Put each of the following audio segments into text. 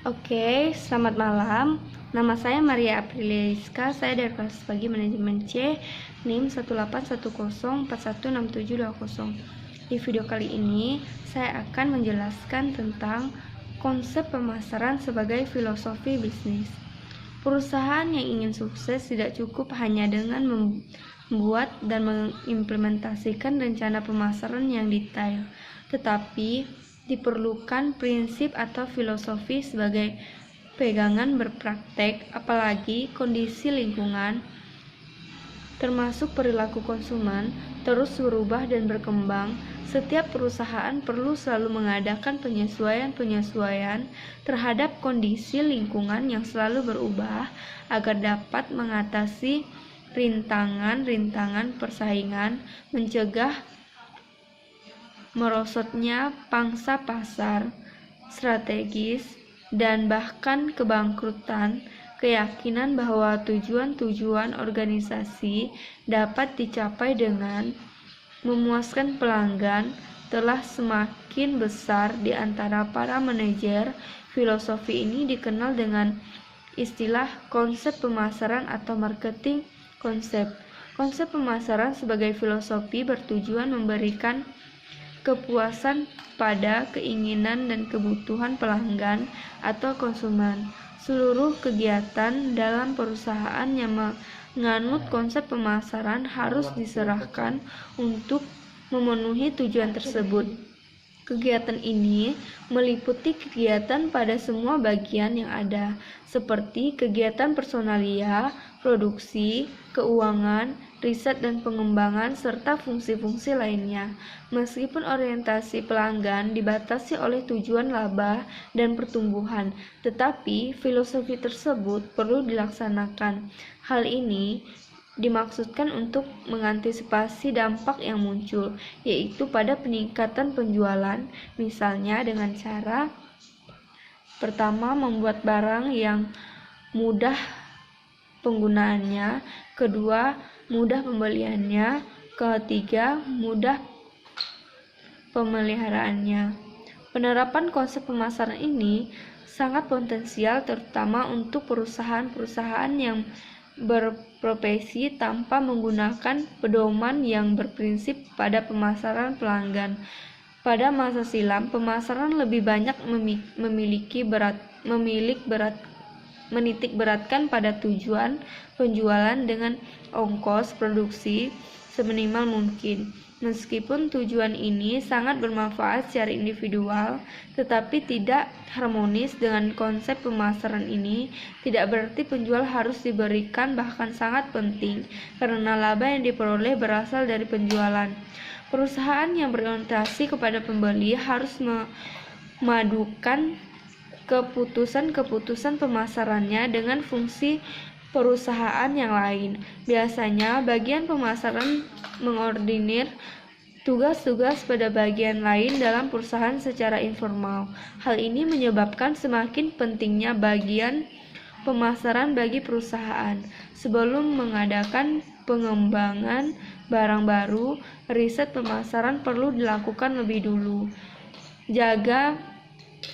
Oke, selamat malam. Nama saya Maria Apriliska, saya dari kelas pagi manajemen C, NIM 18104167220. Di video kali ini, saya akan menjelaskan tentang konsep pemasaran sebagai filosofi bisnis. Perusahaan yang ingin sukses tidak cukup hanya dengan membuat dan mengimplementasikan rencana pemasaran yang detail, tetapi diperlukan prinsip atau filosofi sebagai pegangan berpraktek, apalagi kondisi lingkungan, termasuk perilaku konsumen, terus berubah dan berkembang. Setiap perusahaan perlu selalu mengadakan penyesuaian-penyesuaian terhadap kondisi lingkungan yang selalu berubah agar dapat mengatasi rintangan-rintangan persaingan, mencegah merosotnya pangsa pasar strategis, dan bahkan kebangkrutan. Keyakinan bahwa tujuan-tujuan organisasi dapat dicapai dengan memuaskan pelanggan telah semakin besar di antara para manajer. Filosofi ini dikenal dengan istilah konsep pemasaran atau marketing konsep. Konsep pemasaran sebagai filosofi bertujuan memberikan kepuasan pada keinginan dan kebutuhan pelanggan atau konsumen. Seluruh kegiatan dalam perusahaan yang menganut konsep pemasaran harus diserahkan untuk memenuhi tujuan tersebut. Kegiatan ini meliputi kegiatan pada semua bagian yang ada, seperti kegiatan personalia, produksi, keuangan, riset dan pengembangan, serta fungsi-fungsi lainnya. Meskipun orientasi pelanggan dibatasi oleh tujuan laba dan pertumbuhan, tetapi filosofi tersebut perlu dilaksanakan. Hal ini dimaksudkan untuk mengantisipasi dampak yang muncul, yaitu pada peningkatan penjualan, misalnya dengan cara pertama, membuat barang yang mudah penggunaannya, kedua, mudah pembeliannya, ketiga, mudah pemeliharaannya. Penerapan konsep pemasaran ini sangat potensial terutama untuk perusahaan-perusahaan yang berprofesi tanpa menggunakan pedoman yang berprinsip pada pemasaran pelanggan. Pada masa silam, pemasaran lebih banyak menitik beratkan pada tujuan penjualan dengan ongkos produksi seminimal mungkin. Meskipun tujuan ini sangat bermanfaat secara individual, tetapi tidak harmonis dengan konsep pemasaran ini, tidak berarti penjual harus diberikan bahkan sangat penting, karena laba yang diperoleh berasal dari penjualan. Perusahaan yang berorientasi kepada pembeli harus memadukan keputusan-keputusan pemasarannya dengan fungsi perusahaan yang lain. Biasanya, bagian pemasaran mengordinir tugas-tugas pada bagian lain dalam perusahaan secara informal. Hal ini menyebabkan semakin pentingnya bagian pemasaran bagi perusahaan. Sebelum mengadakan pengembangan barang baru, riset pemasaran perlu dilakukan lebih dulu.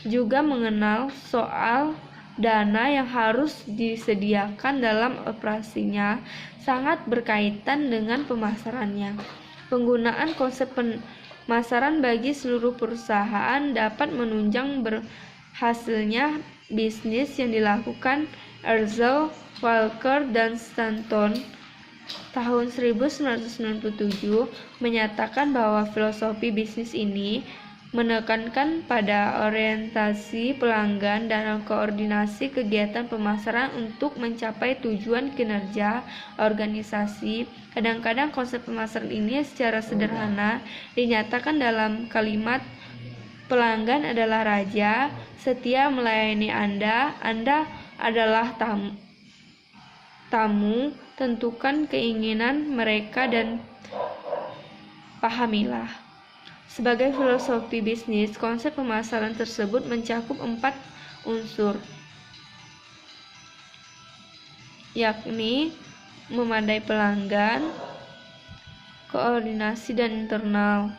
Juga mengenal soal dana yang harus disediakan dalam operasinya sangat berkaitan dengan pemasarannya. Penggunaan konsep pemasaran bagi seluruh perusahaan dapat menunjang berhasilnya bisnis yang dilakukan Herzog, Walker, dan Stanton tahun 1997 menyatakan bahwa filosofi bisnis ini menekankan pada orientasi pelanggan dan koordinasi kegiatan pemasaran untuk mencapai tujuan kinerja organisasi. Kadang-kadang konsep pemasaran ini secara sederhana dinyatakan dalam kalimat pelanggan adalah raja, setia melayani Anda adalah tamu, tentukan keinginan mereka dan pahamilah. Sebagai filosofi bisnis, konsep pemasaran tersebut mencakup 4 unsur, yakni memadai pelanggan, koordinasi dan internal,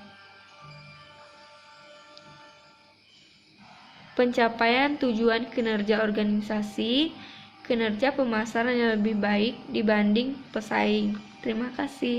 pencapaian tujuan kinerja organisasi, kinerja pemasaran yang lebih baik dibanding pesaing. Terima kasih.